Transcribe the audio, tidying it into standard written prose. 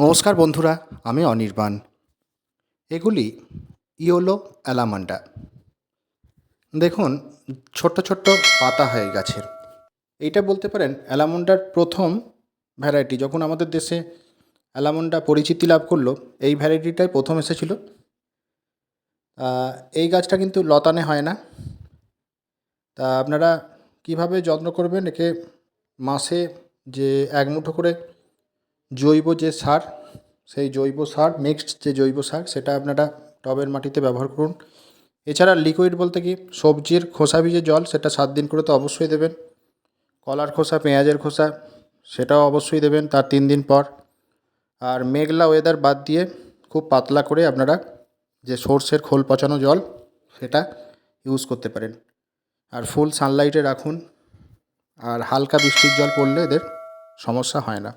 নমস্কার বন্ধুরা, আমি অনির্বাণ। এগুলি ইয়োলো অ্যালামান্ডা। দেখুন, ছোট্ট ছোট্ট পাতা হয় গাছের। এইটা বলতে পারেন অ্যালামন্ডার প্রথম ভ্যারাইটি। যখন আমাদের দেশে অ্যালামন্ডা পরিচিতি লাভ করলো, এই ভ্যারাইটিটাই প্রথম এসেছিল। এই গাছটা কিন্তু লতানে হয় না। তা আপনারা কিভাবে যত্ন করবেন একে? মাসে যে এক মুঠো করে জৈব যে সার, সেই জৈব সার, মিক্সড যে জৈব সার, সেটা আপনারা টবের মাটিতে ব্যবহার করুন। এছাড়া লিকুইড বলতে কি, সবজির খোসা ভিজে জল, সেটা 7 দিন করে তো অবশ্যই দেবেন। কলার খোসা, পেঁয়াজের খোসা, সেটাও অবশ্যই দেবেন তার 3 দিন পর। আর মেঘলা ওয়েদার বাদ দিয়ে খুব পাতলা করে আপনারা যে সর্ষের খোল পচানো জল, সেটা ইউজ করতে পারেন। আর ফুল সানলাইটে রাখুন। আর হালকা বৃষ্টির জল পড়লে এদের সমস্যা হয় না।